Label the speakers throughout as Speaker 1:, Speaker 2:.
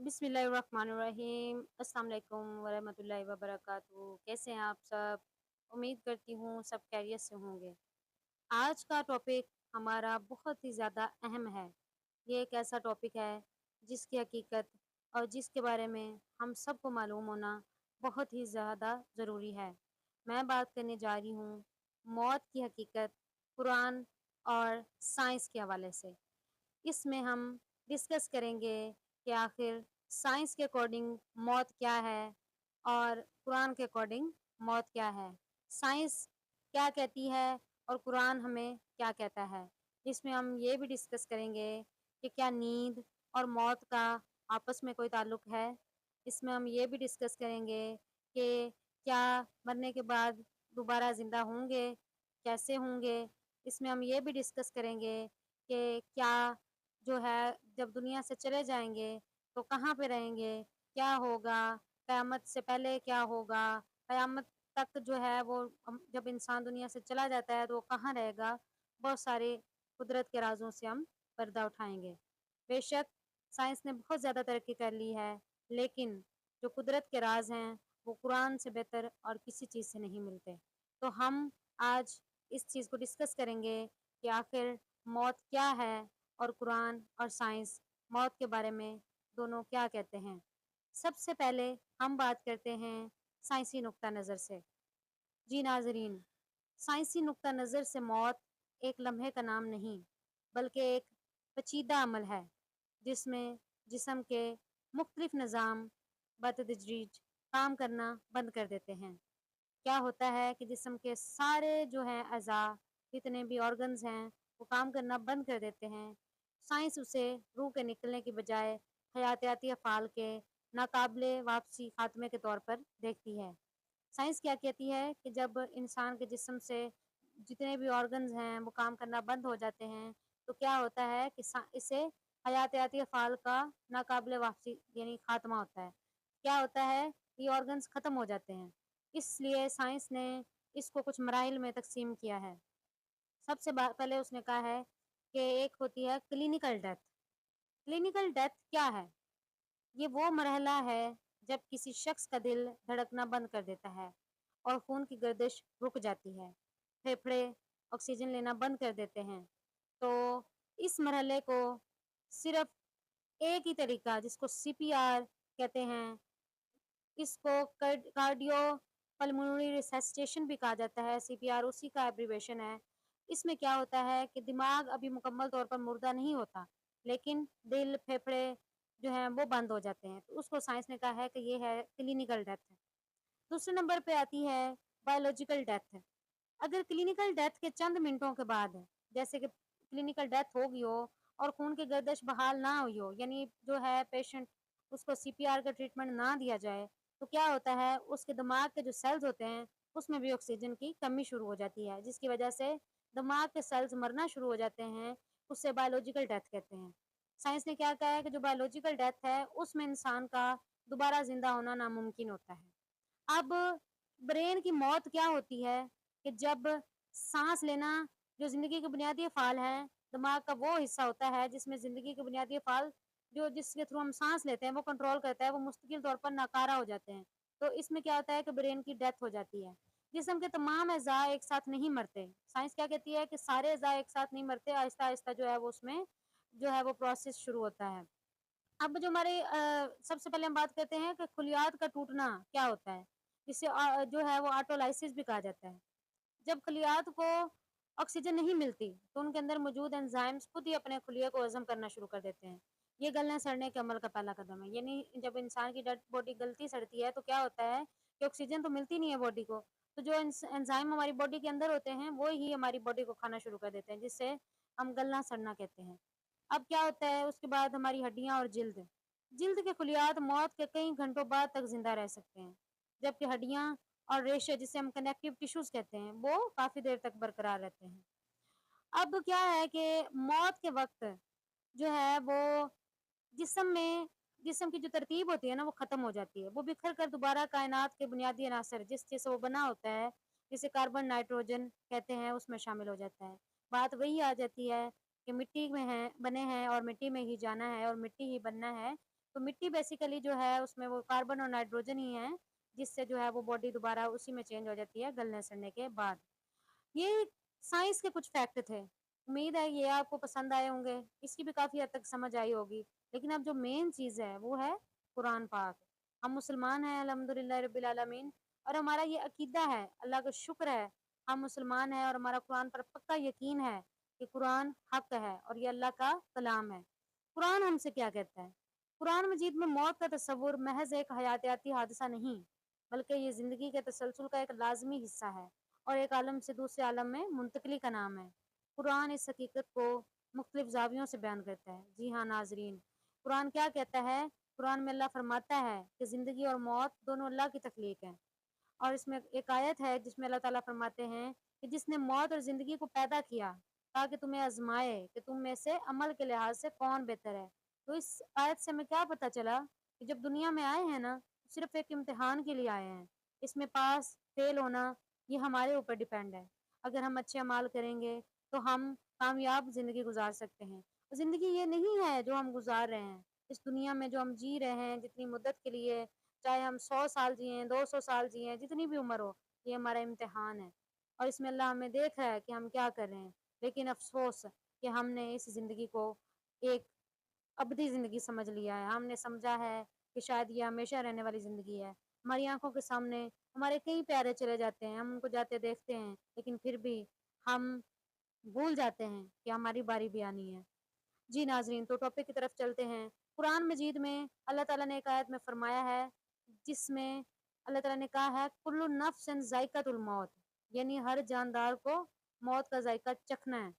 Speaker 1: बिस्मिल्लाहिर्रहमानिर्रहीम। अस्सलाम वालेकुम वरहमतुल्लाहि वबरकातुहू। कैसे हैं आप सब? उम्मीद करती हूँ सब खैरियत से होंगे। आज का टॉपिक हमारा बहुत ही ज़्यादा अहम है। ये एक ऐसा टॉपिक है जिसकी हकीकत और जिसके बारे में हम सबको मालूम होना बहुत ही ज़्यादा ज़रूरी है। मैं बात करने जा रही हूँ मौत की हकीकत, कुरान और साइंस के हवाले से। इसमें हम डिस्कस करेंगे कि आखिर साइंस के अकॉर्डिंग मौत क्या है और कुरान के अकॉर्डिंग मौत क्या है। साइंस क्या कहती है और कुरान हमें क्या कहता है। इसमें हम ये भी डिस्कस करेंगे कि क्या नींद और मौत का आपस में कोई ताल्लुक है। इसमें हम ये भी डिस्कस करेंगे कि क्या मरने के बाद दोबारा ज़िंदा होंगे, कैसे होंगे। इसमें हम ये भी डिस्कस करेंगे कि क्या जो है जब दुनिया से चले जाएँगे तो कहाँ पे रहेंगे, क्या होगा, क़यामत से पहले क्या होगा, क़यामत तक जो है वो जब इंसान दुनिया से चला जाता है तो वो कहाँ रहेगा। बहुत सारे कुदरत के राज़ों से हम पर्दा उठाएँगे। बेशक साइंस ने बहुत ज़्यादा तरक्की कर ली है, लेकिन जो कुदरत के राज़ हैं वो कुरान से बेहतर और किसी चीज़ से नहीं मिलते। तो हम आज इस चीज़ को डिस्कस करेंगे कि आखिर मौत क्या है और कुरान और साइंस मौत के बारे में दोनों क्या कहते हैं। सबसे पहले हम बात करते हैं साइंसी नुक्ता नज़र से। जी नाज़रीन, साइंसी नुक्ता नज़र से मौत एक लम्हे का नाम नहीं, बल्कि एक पेचीदा अमल है, जिसमें जिस्म के मुख्तलिफ निज़ाम बतदरीज काम करना बंद कर देते हैं। क्या होता है कि जिस्म के सारे जो हैं अज़ा, जितने भी ऑर्गन्स हैं, वो काम करना बंद कर देते हैं। साइंस उसे रूह के निकलने की बजाय हयातियाती अफ़आल के नाक़ाबिले वापसी ख़ात्मे के तौर पर देखती है। साइंस क्या कहती है कि जब इंसान के जिस्म से जितने भी ऑर्गन्स हैं, वो काम करना बंद हो जाते हैं, तो क्या होता है कि सा इसे हयातियाती अफ़आल का नाक़ाबिले वापसी यानी ख़ात्मा होता है। क्या होता है, ये ऑर्गन्स ख़त्म हो जाते हैं। इसलिए साइंस ने इसको कुछ मराहिल में तक़सीम किया है। सबसे पहले उसने कहा है कि एक होती है क्लिनिकल डेथ। क्लिनिकल डेथ क्या है? ये वो मरहला है जब किसी शख्स का दिल धड़कना बंद कर देता है और खून की गर्दिश रुक जाती है। फेफड़े ऑक्सीजन लेना बंद कर देते हैं। तो इस मरहले को सिर्फ़ एक ही तरीका जिसको सीपीआर कहते हैं, इसको कार्डियो पल्मोनरी रिससिटेशन भी कहा जाता है, सीपीआर उसी का एब्रिविएशन है। इसमें क्या होता है कि दिमाग अभी मुकम्मल तौर पर मुर्दा नहीं होता, लेकिन दिल, फेफड़े जो हैं वो बंद हो जाते हैं। तो उसको साइंस ने कहा है कि ये है क्लिनिकल डेथ। दूसरे नंबर पे आती है बायोलॉजिकल डेथ। अगर क्लिनिकल डेथ के चंद मिनटों के बाद, जैसे कि क्लिनिकल डेथ हो गई हो और खून की गर्दिश बहाल ना हुई हो, यानी जो है पेशेंट उसको सीपीआर का ट्रीटमेंट ना दिया जाए, तो क्या होता है उसके दिमाग के जो सेल्स होते हैं, उसमें भी ऑक्सीजन की कमी शुरू हो जाती है, जिसकी वजह से दिमाग के सेल्स मरना शुरू हो जाते हैं, उससे बायोलॉजिकल डेथ कहते हैं। साइंस ने क्या कहा है कि जो बायोलॉजिकल डेथ है, उसमें इंसान का दोबारा ज़िंदा होना नामुमकिन होता है। अब ब्रेन की मौत क्या होती है कि जब साँस लेना जो ज़िंदगी के बुनियादी अफ़आल हैं, दिमाग का वो हिस्सा होता है जिसमें ज़िंदगी के बुनियादी अफ़आल जो जिसके थ्रू हम साँस लेते हैं, वो कंट्रोल करता है, वो मुस्तकिल तौर पर नाकारा हो जाते हैं। तो इसमें क्या होता है कि ब्रेन की डेथ हो जाती है। जिस्म के तमाम अज़ा एक साथ नहीं मरते। साइंस क्या कहती है कि सारे अज़ा एक साथ नहीं मरते, आहिस्ता-आहिस्ता जो है वो उसमें जो है वो प्रोसेस शुरू होता है। अब जो हमारे सबसे पहले हम बात करते हैं कि खुलियात का टूटना क्या होता है? जिसे जो है वो ऑटोलाइसिस भी कहा जाता है। जब खलियात को ऑक्सीजन नहीं मिलती, तो उनके अंदर मौजूद एंजाइम्स खुद ही अपने खुलिये को हज़म करना शुरू कर देते हैं। ये गलने-सड़ने के अमल का पहला कदम है। यानी जब इंसान की डेड बॉडी गलती-सड़ती है, तो क्या होता है कि ऑक्सीजन तो मिलती नहीं है बॉडी को, तो जो एंजाइम हमारी बॉडी के अंदर होते हैं, वो ही हमारी बॉडी को खाना शुरू कर देते हैं, जिससे हम गलना-सड़ना कहते हैं। अब क्या होता है उसके बाद हमारी हड्डियाँ और जिल्द। जिल्द के खुलियात मौत के कई घंटों बाद तक ज़िंदा रह सकते हैं, जबकि हड्डियाँ और रेशे जिसे हम कनेक्टिव टिश्यूज़ कहते हैं, वो काफ़ी देर तक बरकरार रहते हैं। अब क्या है कि मौत के वक़्त जो है वो जिस्म में जिस्म की जो तरतीब होती है ना, वो ख़त्म हो जाती है। वो बिखर कर दोबारा कायनात के बुनियादी अनासर जिससे से वो बना होता है, जिसे कार्बन, नाइट्रोजन कहते हैं, उसमें शामिल हो जाता है। बात वही आ जाती है कि मिट्टी में हैं बने हैं और मिट्टी में ही जाना है और मिट्टी ही बनना है। तो मिट्टी बेसिकली जो है उसमें वो कार्बन और नाइट्रोजन ही है, जिससे जो है वो बॉडी दोबारा उसी में चेंज हो जाती है गलने-सड़ने के बाद। ये साइंस के कुछ फैक्ट थे। उम्मीद है ये आपको पसंद आए होंगे, इसकी भी काफ़ी हद तक समझ आई होगी। लेकिन अब जो मेन चीज़ है वो है कुरान पाक। हम मुसलमान हैं अल्हम्दुलिल्लाह रब्बिल आलमीन और हमारा ये अकीदा है, अल्लाह का शुक्र है, हम मुसलमान हैं और हमारा कुरान पर पक्का यकीन है कि कुरान हक़ है और ये अल्लाह का कलाम है। कुरान हमसे क्या कहता है? कुरान मजीद में मौत का तस्वुर महज़ एक हयातियाती हादसा नहीं, बल्कि ये ज़िंदगी के तसलसल का एक लाज़मी हिस्सा है और एक आलम से दूसरे आलम में मुंतकिली का नाम है। कुरान इस हकीकत को मुख्तलिफ ज़ावियों से बयान करता है। जी हाँ नाज़रीन, कुरान क्या कहता है? कुरान में अल्लाह फरमाता है कि ज़िंदगी और मौत दोनों अल्लाह की तख्लीक है। और इसमें एक आयत है जिसमें अल्लाह ताला फरमाते हैं कि जिसने मौत और ज़िंदगी को पैदा किया ताकि तुम्हें आज़माए कि तुम में से अमल के लिहाज से कौन बेहतर है। तो इस आयत से हमें क्या पता चला कि जब दुनिया में आए हैं ना, सिर्फ़ एक इम्तिहान के लिए आए हैं। इसमें पास, फ़ेल होना ये हमारे ऊपर डिपेंड है। अगर हम अच्छे अमाल करेंगे तो हम कामयाब ज़िंदगी गुज़ार सकते हैं। ज़िंदगी ये नहीं है जो हम गुज़ार रहे हैं। इस दुनिया में जो हम जी रहे हैं जितनी मुद्दत के लिए, चाहे हम 100 साल जिएँ, 200 साल जिएँ, जितनी भी उम्र हो, ये हमारा इम्तिहान है। और इसमें अल्लाह हमें देख रहा है कि हम क्या कर रहे हैं। लेकिन अफ़सोस कि हमने इस ज़िंदगी को एक अबदी ज़िंदगी समझ लिया है। हमने समझा है कि शायद ये हमेशा रहने वाली ज़िंदगी है। हमारी आँखों के सामने हमारे कई प्यारे चले जाते हैं, हम उनको जाते देखते हैं, लेकिन फिर भी हम भूल जाते हैं कि हमारी बारी भी आनी है। जी नाज़रीन, तो टॉपिक की तरफ चलते हैं। कुरान मजीद में अल्लाह ताला ने एक आयत में फ़रमाया है, जिसमें अल्लाह ताला ने कहा है, कुल्लु नफ्सिन ज़ाइक़तुल मौत, यानी हर जानदार को मौत का ज़ायक़ा चखना है।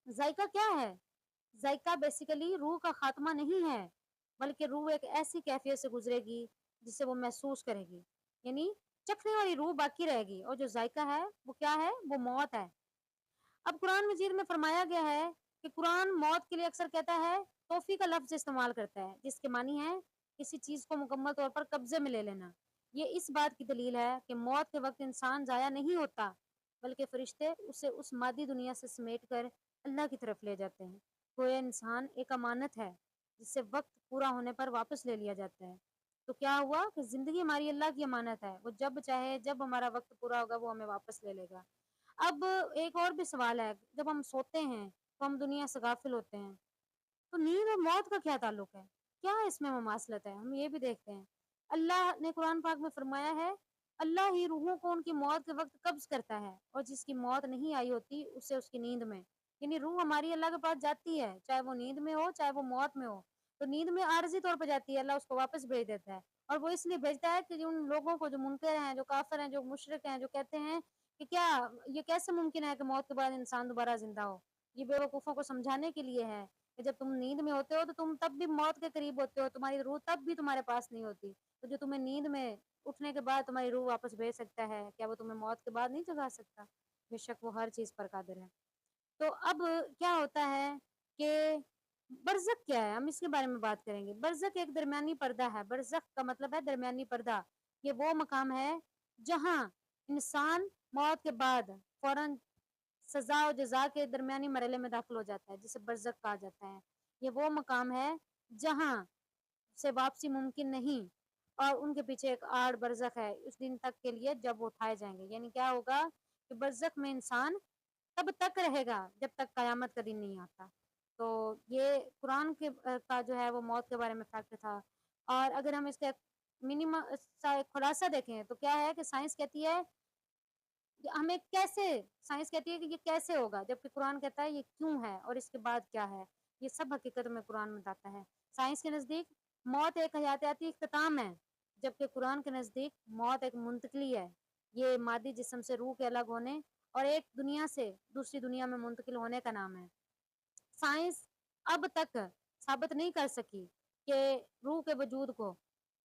Speaker 1: ज़ायक़ा क्या है? ज़ायक़ा बेसिकली रूह का ख़ात्मा नहीं है, बल्कि रूह एक ऐसी कैफ़ियत से गुज़रेगी, जिसे वो महसूस करेगी। यानी चखने वाली रूह बाकी रहेगी और जो ज़ायक़ा है, वो क्या है? वो मौत है। अब कुरान मजीद में फरमाया गया है कि कुरान मौत के लिए अक्सर कहता है तौफ़ी का लफ्ज़ इस्तेमाल करता है, जिसके मानी है किसी चीज़ को मुकम्मल तौर पर कब्ज़े में ले लेना। ये इस बात की दलील है कि मौत के वक़्त इंसान ज़ाया नहीं होता, बल्कि फ़रिश्ते उसे उस मादी दुनिया से समेट कर अल्लाह की तरफ ले जाते हैं। गोया इंसान एक अमानत है, जिसे वक़्त पूरा होने पर वापस ले लिया जाता है। तो क्या हुआ कि ज़िंदगी हमारी अल्लाह की अमानत है, वो जब चाहे, जब हमारा वक़्त पूरा होगा, वो हमें वापस ले लेगा। अब एक और भी सवाल है, जब हम सोते हैं, तो हम दुनिया से गाफ़िल होते हैं, तो नींद और मौत का क्या ताल्लुक है? क्या इसमें मुमासलत है? हम ये भी देखते हैं। अल्लाह ने कुरान पाक में फ़रमाया है, अल्लाह ही रूहों को उनकी मौत के वक़्त कब्ज़ करता है और जिसकी मौत नहीं आई होती, उसे उसकी नींद में। यानी रूह हमारी अल्लाह के पास जाती है, चाहे वो नींद में हो, चाहे वो मौत में हो। तो नींद में आर्ज़ी तौर पे जाती है, अल्लाह उसको वापस भेज देता है और वो इसलिए भेजता है कि उन लोगों को जो मुनकर हैं, जो काफ़िर हैं, जो मुशरिक हैं, जो कहते हैं कि क्या ये कैसे मुमकिन है कि मौत के बाद इंसान दोबारा ज़िंदा हो? ये बेवकूफ़ों को समझाने के लिए है कि जब तुम नींद में होते हो तो तुम तब भी मौत के करीब होते हो, तुम्हारी रूह तब भी तुम्हारे पास नहीं होती। तो जो तुम्हें नींद में उठने के बाद तुम्हारी रूह वापस भेज सकता है, क्या वो तुम्हें मौत के बाद नहीं जगा सकता? बेशक वो हर चीज़ पर कादिर है। तो अब क्या होता है कि बरज़ख क्या है? हम इसके बारे में बात करेंगे। बरज़ख एक दरमियानी पर्दा है। बरज़ख का मतलब है दरमियानी पर्दा। ये वो मकाम है जहाँ इंसान मौत के बाद फ़ौरन सज़ा और जज़ा के दरमियानी मरहले में दाखिल हो जाता है, जिसे बरज़ख कहा जाता है। ये वो मकाम है जहाँ से वापसी मुमकिन नहीं और उनके पीछे एक आड़ बरज़ख है, उस दिन तक के लिए जब वो उठाए जाएँगे। यानी क्या होगा कि बरज़ख में इंसान तब तक रहेगा जब तक कयामत का दिन नहीं आता। तो ये कुरान के का जो है वो मौत के बारे में फैक्ट था। और अगर हम इसका सा एक खुलासा देखें तो क्या है कि साइंस कहती है कि हमें कैसे, साइंस कहती है कि ये कैसे होगा, जबकि कुरान कहता है ये क्यों है और इसके बाद क्या है। ये सब हकीकत में कुरान में बताता है। साइंस के नज़दीक मौत एक हयातियाती इख्तिताम है, जबकि कुरान के नज़दीक मौत एक मुंतकिली है। ये मादी जिस्म से रूह के अलग होने और एक दुनिया से दूसरी दुनिया में मुंतकिल होने का नाम है। साइंस अब तक साबित नहीं कर सकी कि रूह के वजूद को,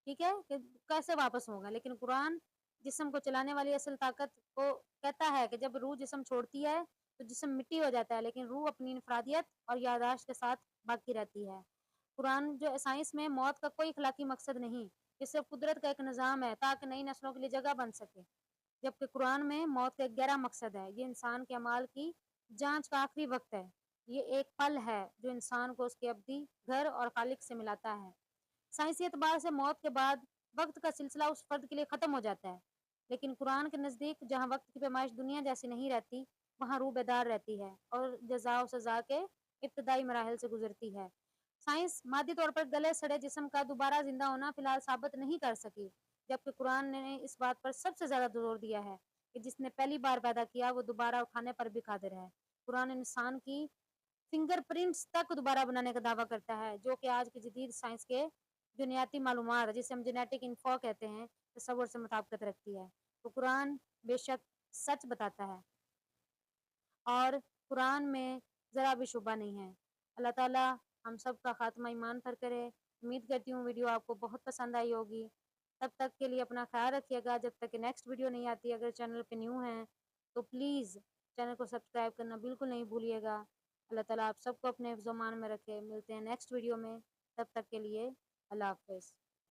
Speaker 1: ठीक है, कि कैसे वापस होगा, लेकिन कुरान जिस्म को चलाने वाली असल ताकत को कहता है कि जब रूह जिस्म छोड़ती है तो जिस्म मिट्टी हो जाता है, लेकिन रूह अपनी इनफरादियत और याददाश्त के साथ बाकी रहती है। कुरान जो है, साइंस में मौत का कोई इखलाकी मकसद नहीं, ये सिर्फ कुदरत का एक निज़ाम है ताकि नई नस्लों के लिए जगह बन सके। जबकि कुरान में मौत का एक गहरा मकसद है, ये इंसान के अमाल की जाँच का आखिरी वक़्त है। ये एक पल है जो इंसान को उसके अब्दी घर और खालिक से मिलाता है। साइंसी एतबार से मौत के बाद वक्त का सिलसिला उस फर्द के लिए ख़त्म हो जाता है, लेकिन कुरान के नज़दीक जहाँ वक्त की पैमाइश दुनिया जैसी नहीं रहती, वहाँ रूह बेदार रहती है और जज़ा और सज़ा के इब्तदाई मराहल से गुजरती है। साइंस मादी तौर पर गले सड़े जिस्म का दोबारा जिंदा होना फिलहाल साबित नहीं कर सकी, जबकि कुरान ने इस बात पर सबसे ज़्यादा जोर दिया है कि जिसने पहली बार पैदा किया वो दोबारा उठाने पर भी कादिर है। कुरान इंसान की फिंगरप्रिंट्स तक दोबारा बनाने का दावा करता है, जो कि आज की जदीद साइंस के बुनियादी मालूमात जिसे हम जेनेटिक इंफो कहते हैं, तस्वुर से मुताबिकत रखती है। तो कुरान बेशक सच बताता है और कुरान में ज़रा भी शुबा नहीं है। अल्लाह ताला हम सब का खात्मा ईमान पर करे। उम्मीद करती हूँ वीडियो आपको बहुत पसंद आई होगी। तब तक के लिए अपना ख्याल रखिएगा जब तक कि नेक्स्ट वीडियो नहीं आती। अगर चैनल पे न्यू हैं तो प्लीज़ चैनल को सब्सक्राइब करना बिल्कुल नहीं भूलिएगा। अल्लाह ताला आप सबको अपने हिफ्ज़-ओ-मान में रखे। मिलते हैं नेक्स्ट वीडियो में, तब तक के लिए अल्लाह हाफ़िज़।